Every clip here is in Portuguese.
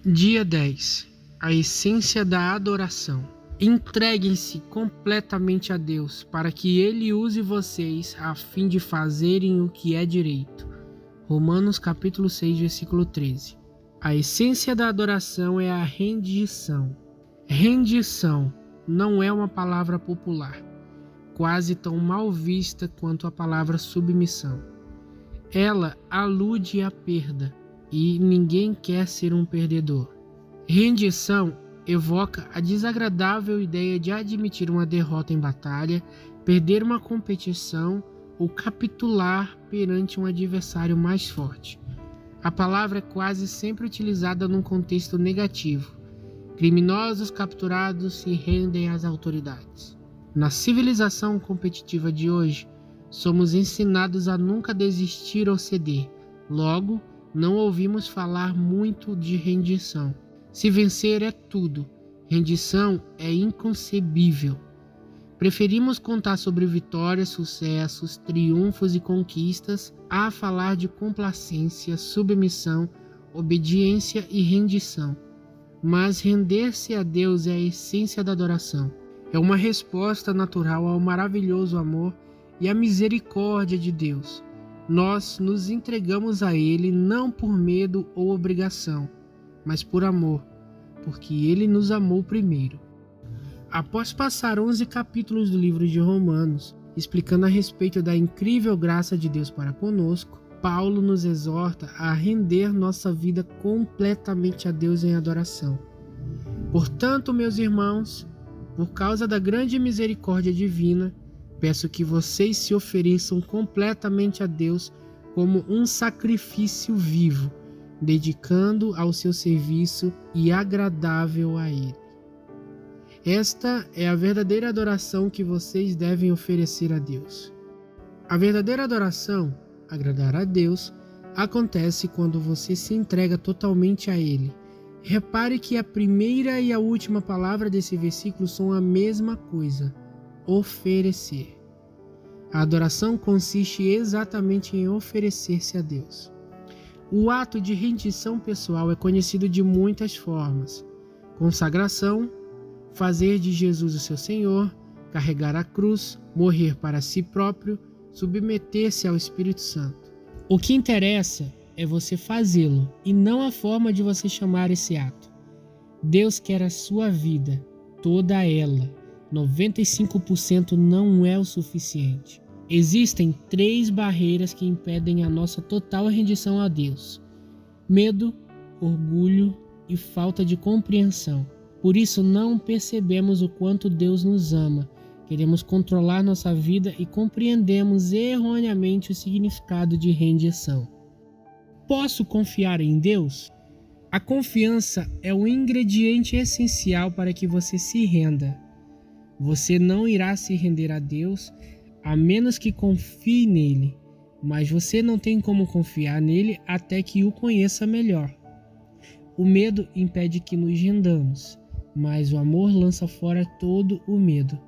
Dia 10. A essência da adoração. Entreguem-se completamente a Deus, para que Ele use vocês a fim de fazerem o que é direito. Romanos capítulo 6, versículo 13. A essência da adoração é a rendição. Rendição não é uma palavra popular, quase tão mal vista quanto a palavra submissão. Ela alude à perda, e ninguém quer ser um perdedor. Rendição evoca a desagradável ideia de admitir uma derrota em batalha, perder uma competição ou capitular perante um adversário mais forte. A palavra é quase sempre utilizada num contexto negativo. Criminosos capturados se rendem às autoridades. Na civilização competitiva de hoje, somos ensinados a nunca desistir ou ceder. Logo, não ouvimos falar muito de rendição. Se vencer é tudo, rendição é inconcebível. Preferimos contar sobre vitórias, sucessos, triunfos e conquistas a falar de complacência, submissão, obediência e rendição. Mas render-se a Deus é a essência da adoração. É uma resposta natural ao maravilhoso amor e à misericórdia de Deus. Nós nos entregamos a Ele não por medo ou obrigação, mas por amor, porque Ele nos amou primeiro. Após passar 11 capítulos do livro de Romanos, explicando a respeito da incrível graça de Deus para conosco, Paulo nos exorta a render nossa vida completamente a Deus em adoração. Portanto, meus irmãos, por causa da grande misericórdia divina, peço que vocês se ofereçam completamente a Deus como um sacrifício vivo, dedicando ao seu serviço e agradável a Ele. Esta é a verdadeira adoração que vocês devem oferecer a Deus. A verdadeira adoração, agradar a Deus, acontece quando você se entrega totalmente a Ele. Repare que a primeira e a última palavra desse versículo são a mesma coisa: oferecer. A adoração consiste exatamente em oferecer-se a Deus. O ato de rendição pessoal é conhecido de muitas formas: consagração, fazer de Jesus o seu Senhor, carregar a cruz, morrer para si próprio, submeter-se ao Espírito Santo. O que interessa é você fazê-lo e não a forma de você chamar esse ato. Deus quer a sua vida, toda ela. 95% não é o suficiente. Existem 3 barreiras que impedem a nossa total rendição a Deus: medo, orgulho e falta de compreensão. Por isso não percebemos o quanto Deus nos ama, queremos controlar nossa vida e compreendemos erroneamente o significado de rendição. Posso confiar em Deus? A confiança é o ingrediente essencial para que você se renda. Você não irá se render a Deus a menos que confie nele, mas você não tem como confiar nele até que o conheça melhor. O medo impede que nos rendamos, mas o amor lança fora todo o medo.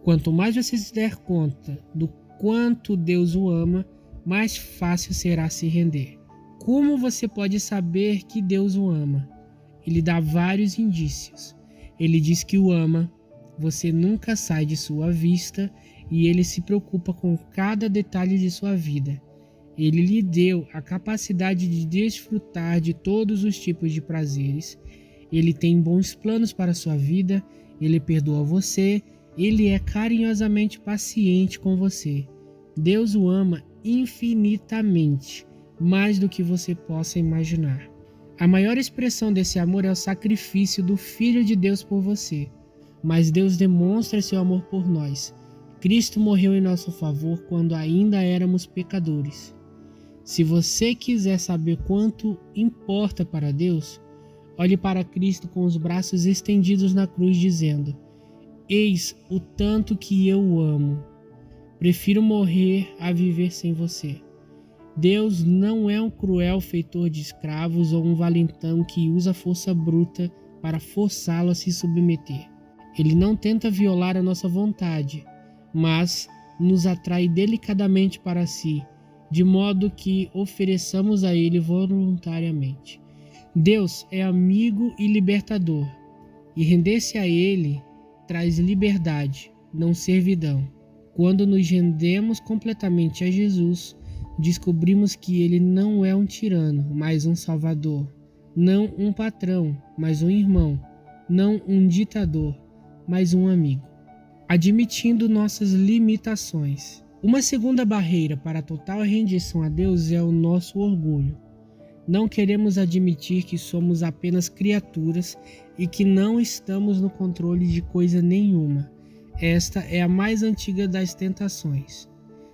Quanto mais você se der conta do quanto Deus o ama, mais fácil será se render. Como você pode saber que Deus o ama? Ele dá vários indícios. Ele diz que o ama, você nunca sai de sua vista e ele se preocupa com cada detalhe de sua vida. Ele lhe deu a capacidade de desfrutar de todos os tipos de prazeres. Ele tem bons planos para a sua vida, ele perdoa você, ele é carinhosamente paciente com você. Deus o ama infinitamente, mais do que você possa imaginar. A maior expressão desse amor é o sacrifício do Filho de Deus por você. Mas Deus demonstra seu amor por nós. Cristo morreu em nosso favor quando ainda éramos pecadores. Se você quiser saber quanto importa para Deus, olhe para Cristo com os braços estendidos na cruz, dizendo: eis o tanto que eu o amo. Prefiro morrer a viver sem você. Deus não é um cruel feitor de escravos ou um valentão que usa força bruta para forçá-lo a se submeter. Ele não tenta violar a nossa vontade, mas nos atrai delicadamente para si, de modo que ofereçamos a Ele voluntariamente. Deus é amigo e libertador, e render-se a Ele traz liberdade, não servidão. Quando nos rendemos completamente a Jesus, descobrimos que Ele não é um tirano, mas um salvador, não um patrão, mas um irmão, não um ditador, mas um amigo. Admitindo nossas limitações. Uma segunda barreira para a total rendição a Deus é o nosso orgulho. Não queremos admitir que somos apenas criaturas e que não estamos no controle de coisa nenhuma. Esta é a mais antiga das tentações.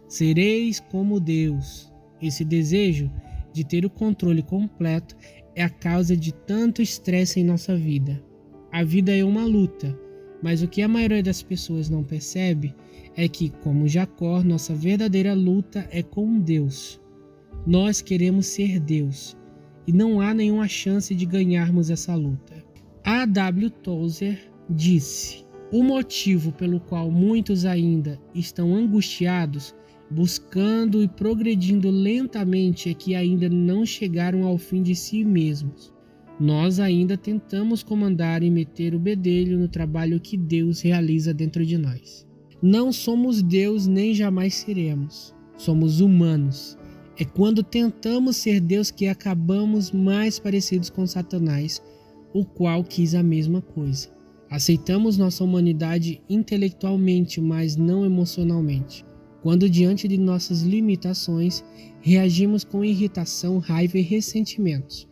Sereis como Deus. Esse desejo de ter o controle completo é a causa de tanto estresse em nossa vida. A vida é uma luta, mas o que a maioria das pessoas não percebe é que, como Jacó, nossa verdadeira luta é com Deus. Nós queremos ser Deus, e não há nenhuma chance de ganharmos essa luta. A. W. Tozer disse: o motivo pelo qual muitos ainda estão angustiados, buscando e progredindo lentamente é que ainda não chegaram ao fim de si mesmos. Nós ainda tentamos comandar e meter o bedelho no trabalho que Deus realiza dentro de nós. Não somos Deus nem jamais seremos. Somos humanos. É quando tentamos ser Deus que acabamos mais parecidos com Satanás, o qual quis a mesma coisa. Aceitamos nossa humanidade intelectualmente, mas não emocionalmente. Quando diante de nossas limitações, reagimos com irritação, raiva e ressentimentos.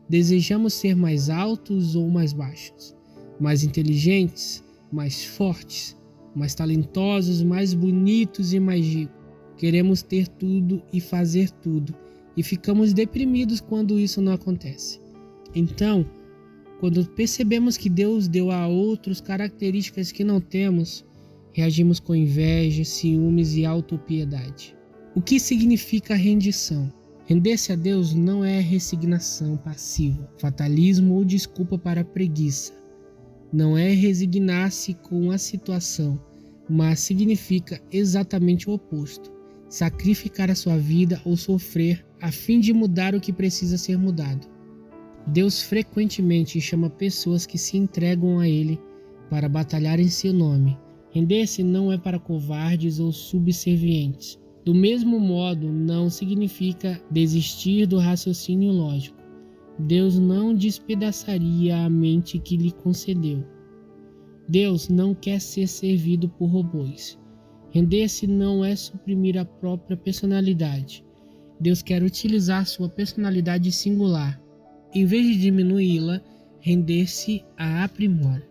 Desejamos ser mais altos ou mais baixos, mais inteligentes, mais fortes, mais talentosos, mais bonitos e mais ricos. Queremos ter tudo e fazer tudo, e ficamos deprimidos quando isso não acontece. Então, quando percebemos que Deus deu a outros características que não temos, reagimos com inveja, ciúmes e autopiedade. O que significa rendição? Render-se a Deus não é resignação passiva, fatalismo ou desculpa para a preguiça. Não é resignar-se com a situação, mas significa exatamente o oposto. Sacrificar a sua vida ou sofrer a fim de mudar o que precisa ser mudado. Deus frequentemente chama pessoas que se entregam a Ele para batalhar em seu nome. Render-se não é para covardes ou subservientes. Do mesmo modo, não significa desistir do raciocínio lógico. Deus não despedaçaria a mente que lhe concedeu. Deus não quer ser servido por robôs. Render-se não é suprimir a própria personalidade. Deus quer utilizar sua personalidade singular. Em vez de diminuí-la, render-se a aprimora.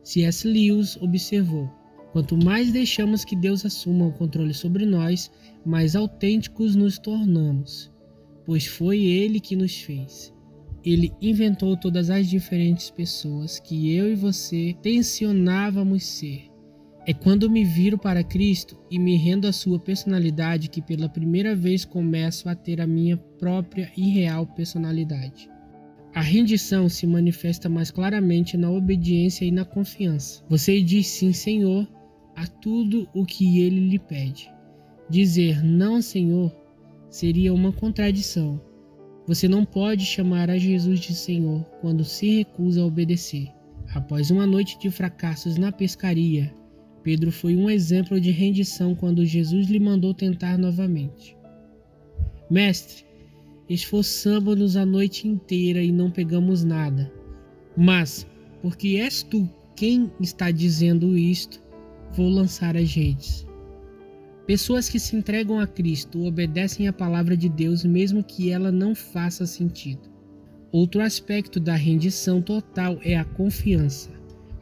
C.S. Lewis observou: quanto mais deixamos que Deus assuma o controle sobre nós, mais autênticos nos tornamos, pois foi Ele que nos fez. Ele inventou todas as diferentes pessoas que eu e você tensionávamos ser. É quando me viro para Cristo e me rendo à sua personalidade que pela primeira vez começo a ter a minha própria e real personalidade. A rendição se manifesta mais claramente na obediência e na confiança. Você diz sim, Senhor, a tudo o que Ele lhe pede. Dizer não, Senhor, seria uma contradição. Você não pode chamar a Jesus de Senhor quando se recusa a obedecer. Após uma noite de fracassos na pescaria, Pedro foi um exemplo de rendição quando Jesus lhe mandou tentar novamente. Mestre, esforçamo-nos a noite inteira e não pegamos nada. Mas, porque és tu quem está dizendo isto, vou lançar as redes. Pessoas que se entregam a Cristo obedecem à palavra de Deus mesmo que ela não faça sentido. Outro aspecto da rendição total é a confiança.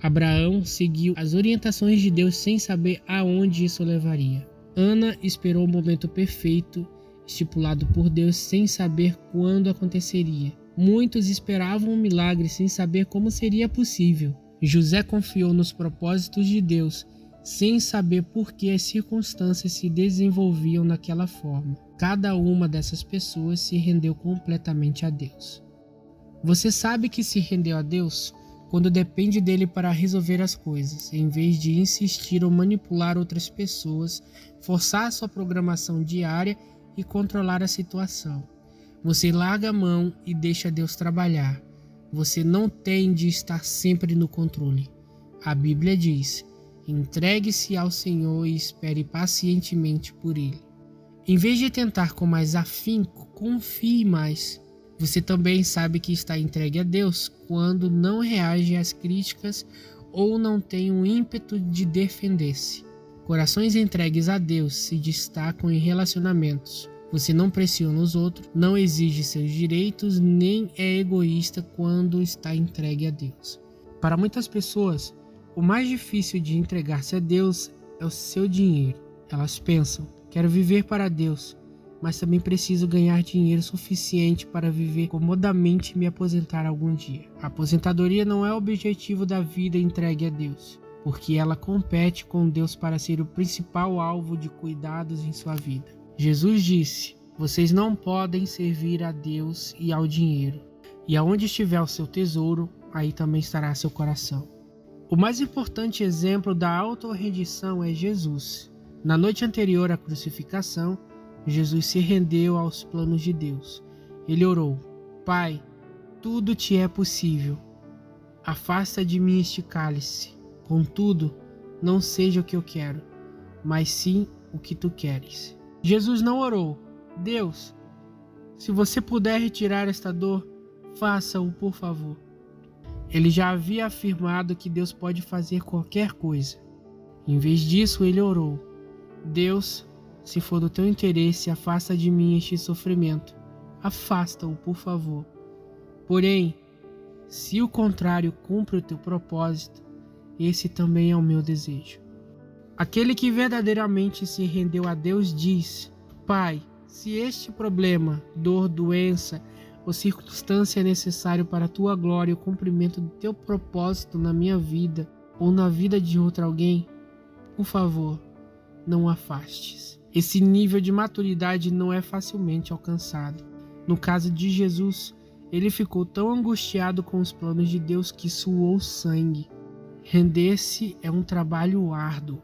Abraão seguiu as orientações de Deus sem saber aonde isso levaria. Ana esperou o momento perfeito, estipulado por Deus, sem saber quando aconteceria. Muitos esperavam um milagre sem saber como seria possível. José confiou nos propósitos de Deus, sem saber por que as circunstâncias se desenvolviam naquela forma. Cada uma dessas pessoas se rendeu completamente a Deus. Você sabe que se rendeu a Deus quando depende dele para resolver as coisas, em vez de insistir ou manipular outras pessoas, forçar sua programação diária e controlar a situação. Você larga a mão e deixa Deus trabalhar. Você não tem de estar sempre no controle. A Bíblia diz: entregue-se ao Senhor e espere pacientemente por Ele. Em vez de tentar com mais afinco, confie mais. Você também sabe que está entregue a Deus quando não reage às críticas ou não tem um ímpeto de defender-se. Corações entregues a Deus se destacam em relacionamentos. Você não pressiona os outros, não exige seus direitos, nem é egoísta quando está entregue a Deus. Para muitas pessoas, o mais difícil de entregar-se a Deus é o seu dinheiro. Elas pensam: quero viver para Deus, mas também preciso ganhar dinheiro suficiente para viver comodamente e me aposentar algum dia. A aposentadoria não é o objetivo da vida entregue a Deus, porque ela compete com Deus para ser o principal alvo de cuidados em sua vida. Jesus disse: vocês não podem servir a Deus e ao dinheiro. E aonde estiver o seu tesouro, aí também estará seu coração. O mais importante exemplo da autorrendição é Jesus. Na noite anterior à crucificação, Jesus se rendeu aos planos de Deus. Ele orou: Pai, tudo te é possível. Afasta de mim este cálice. Contudo, não seja o que eu quero, mas sim o que tu queres. Jesus não orou: Deus, se você puder retirar esta dor, faça-o, por favor. Ele já havia afirmado que Deus pode fazer qualquer coisa. Em vez disso, ele orou: Deus, se for do teu interesse, afasta de mim este sofrimento. Afasta-o, por favor. Porém, se o contrário cumpre o teu propósito, esse também é o meu desejo. Aquele que verdadeiramente se rendeu a Deus diz: Pai, se este problema, dor, doença ou circunstância é necessário para a tua glória e o cumprimento do teu propósito na minha vida ou na vida de outro alguém, por favor, não o afastes. Esse nível de maturidade não é facilmente alcançado. No caso de Jesus, ele ficou tão angustiado com os planos de Deus que suou sangue. Render-se é um trabalho árduo.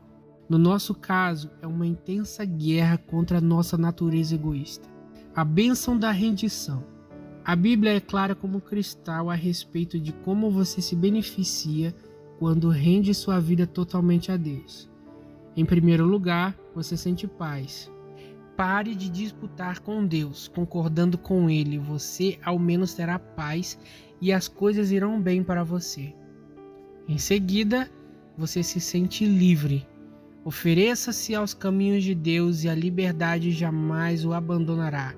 No nosso caso, é uma intensa guerra contra a nossa natureza egoísta. A bênção da rendição. A Bíblia é clara como cristal a respeito de como você se beneficia quando rende sua vida totalmente a Deus. Em primeiro lugar, você sente paz. Pare de disputar com Deus, concordando com Ele. Você ao menos terá paz e as coisas irão bem para você. Em seguida, você se sente livre. Ofereça-se aos caminhos de Deus e a liberdade jamais o abandonará.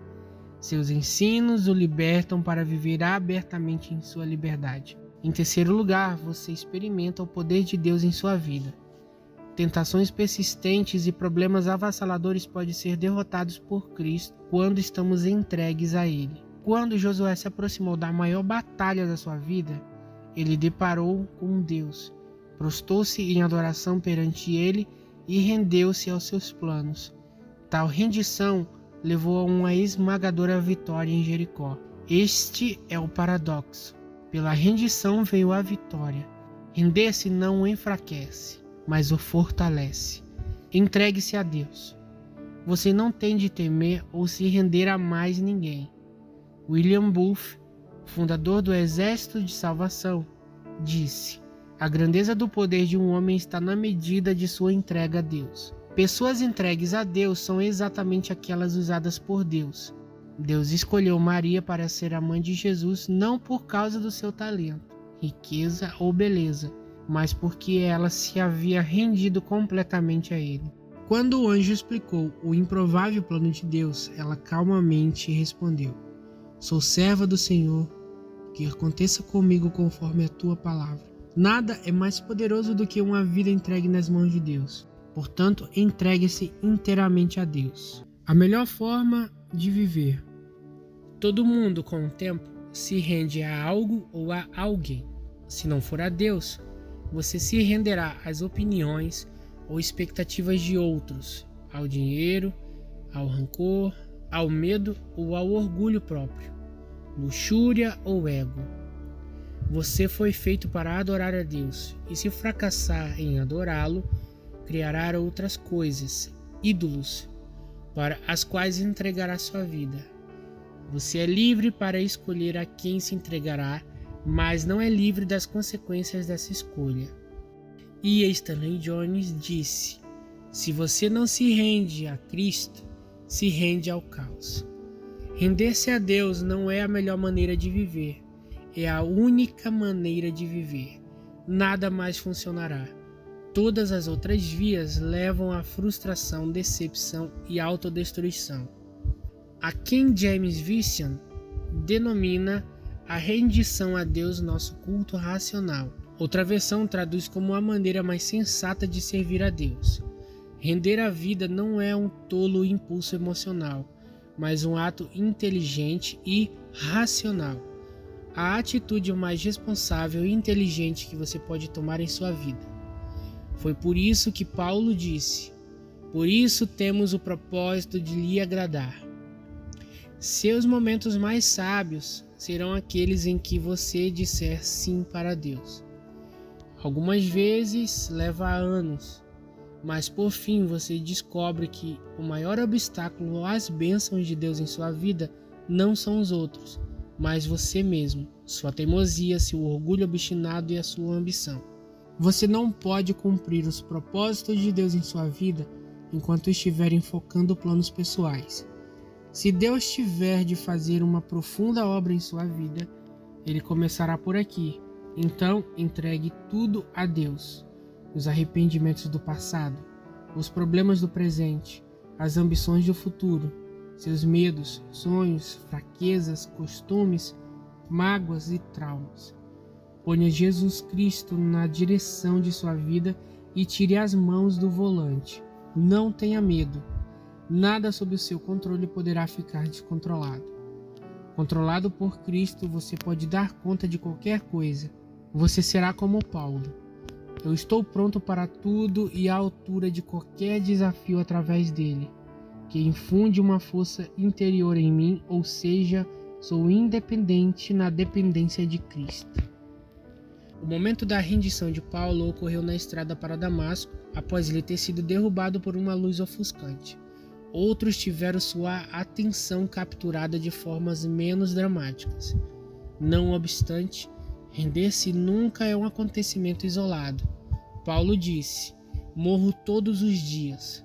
Seus ensinos o libertam para viver abertamente em sua liberdade. Em terceiro lugar, você experimenta o poder de Deus em sua vida. Tentações persistentes e problemas avassaladores podem ser derrotados por Cristo quando estamos entregues a Ele. Quando Josué se aproximou da maior batalha da sua vida, ele deparou com Deus, prostou-se em adoração perante Ele e rendeu-se aos seus planos. Tal rendição levou a uma esmagadora vitória em Jericó. Este é o paradoxo. Pela rendição veio a vitória. Render-se não o enfraquece, mas o fortalece. Entregue-se a Deus. Você não tem de temer ou se render a mais ninguém. William Booth, fundador do Exército de Salvação, disse: a grandeza do poder de um homem está na medida de sua entrega a Deus. Pessoas entregues a Deus são exatamente aquelas usadas por Deus. Deus escolheu Maria para ser a mãe de Jesus não por causa do seu talento, riqueza ou beleza, mas porque ela se havia rendido completamente a Ele. Quando o anjo explicou o improvável plano de Deus, ela calmamente respondeu: sou serva do Senhor, que aconteça comigo conforme a tua palavra. Nada é mais poderoso do que uma vida entregue nas mãos de Deus. Portanto, entregue-se inteiramente a Deus. A melhor forma de viver. Todo mundo, com o tempo, se rende a algo ou a alguém. Se não for a Deus, você se renderá às opiniões ou expectativas de outros, ao dinheiro, ao rancor, ao medo ou ao orgulho próprio, luxúria ou ego. Você foi feito para adorar a Deus, e se fracassar em adorá-lo, criará outras coisas, ídolos, para as quais entregará sua vida. Você é livre para escolher a quem se entregará, mas não é livre das consequências dessa escolha. E Stanley Jones disse: se você não se rende a Cristo, se rende ao caos. Render-se a Deus não é a melhor maneira de viver, é a única maneira de viver. Nada mais funcionará. Todas as outras vias levam à frustração, decepção e autodestruição. A Ken James Vision denomina a rendição a Deus nosso culto racional. Outra versão traduz como a maneira mais sensata de servir a Deus. Render a vida não é um tolo impulso emocional, mas um ato inteligente e racional. A atitude mais responsável e inteligente que você pode tomar em sua vida. Foi por isso que Paulo disse: por isso temos o propósito de lhe agradar. Seus momentos mais sábios serão aqueles em que você disser sim para Deus. Algumas vezes leva anos, mas por fim você descobre que o maior obstáculo às bênçãos de Deus em sua vida não são os outros, mas você mesmo, sua teimosia, seu orgulho obstinado e a sua ambição. Você não pode cumprir os propósitos de Deus em sua vida enquanto estiver enfocando planos pessoais. Se Deus tiver de fazer uma profunda obra em sua vida, Ele começará por aqui. Então, entregue tudo a Deus. Os arrependimentos do passado, os problemas do presente, as ambições do futuro, seus medos, sonhos, fraquezas, costumes, mágoas e traumas. Ponha Jesus Cristo na direção de sua vida e tire as mãos do volante. Não tenha medo. Nada sob o seu controle poderá ficar descontrolado. Controlado por Cristo, você pode dar conta de qualquer coisa. Você será como Paulo. Eu estou pronto para tudo e à altura de qualquer desafio através dele, que infunde uma força interior em mim, ou seja, sou independente na dependência de Cristo. O momento da rendição de Paulo ocorreu na estrada para Damasco, após ele ter sido derrubado por uma luz ofuscante. Outros tiveram sua atenção capturada de formas menos dramáticas. Não obstante, render-se nunca é um acontecimento isolado. Paulo disse: morro todos os dias.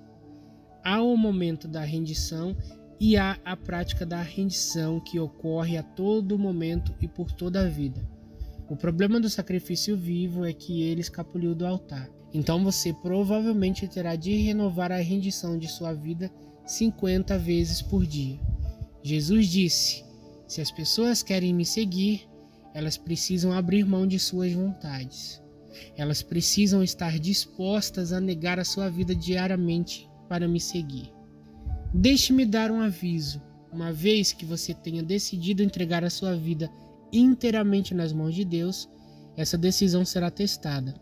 Há o momento da rendição e há a prática da rendição que ocorre a todo momento e por toda a vida. O problema do sacrifício vivo é que ele escapuliu do altar. Então você provavelmente terá de renovar a rendição de sua vida 50 vezes por dia. Jesus disse: se as pessoas querem me seguir, elas precisam abrir mão de suas vontades. Elas precisam estar dispostas a negar a sua vida diariamente para me seguir. Deixe-me dar um aviso. Uma vez que você tenha decidido entregar a sua vida inteiramente nas mãos de Deus, essa decisão será testada.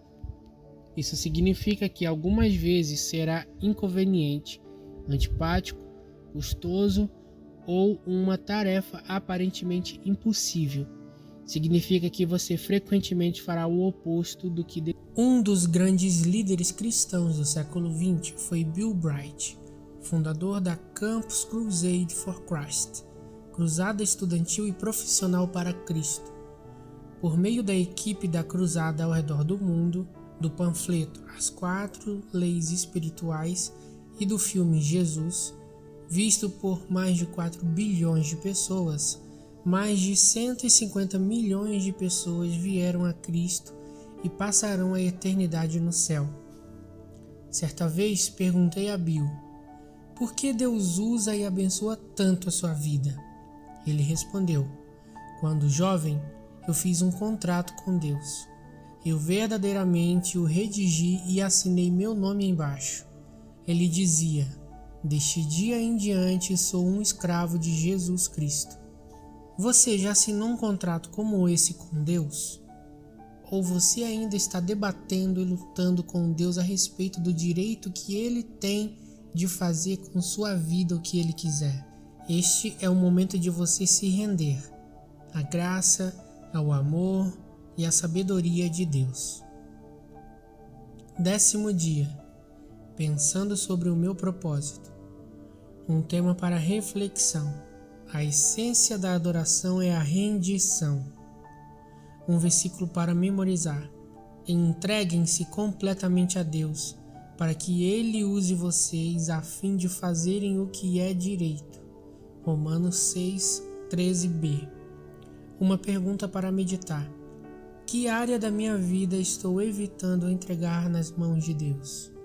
Isso significa que algumas vezes será inconveniente, antipático, custoso ou uma tarefa aparentemente impossível. Significa que você frequentemente fará o oposto do que Um dos grandes líderes cristãos do século XX foi Bill Bright, fundador da Campus Crusade for Christ, cruzada estudantil e profissional para Cristo. Por meio da equipe da cruzada ao redor do mundo, do panfleto As 4 Leis Espirituais e do filme Jesus, visto por mais de 4 bilhões de pessoas, mais de 150 milhões de pessoas vieram a Cristo e passarão a eternidade no céu. Certa vez perguntei a Bill: por que Deus usa e abençoa tanto a sua vida? Ele respondeu: quando jovem, eu fiz um contrato com Deus. Eu verdadeiramente o redigi e assinei meu nome embaixo. Ele dizia: deste dia em diante sou um escravo de Jesus Cristo. Você já assinou um contrato como esse com Deus? Ou você ainda está debatendo e lutando com Deus a respeito do direito que Ele tem de fazer com sua vida o que Ele quiser? Este é o momento de você se render à graça, ao amor e à sabedoria de Deus. 10º dia, pensando sobre o meu propósito. Um tema para reflexão: A essência da adoração é a rendição. Um versículo para memorizar. Entreguem-se completamente a Deus, para que Ele use vocês a fim de fazerem o que é direito. Romanos 6, 13b. Uma pergunta para meditar. Que área da minha vida estou evitando entregar nas mãos de Deus?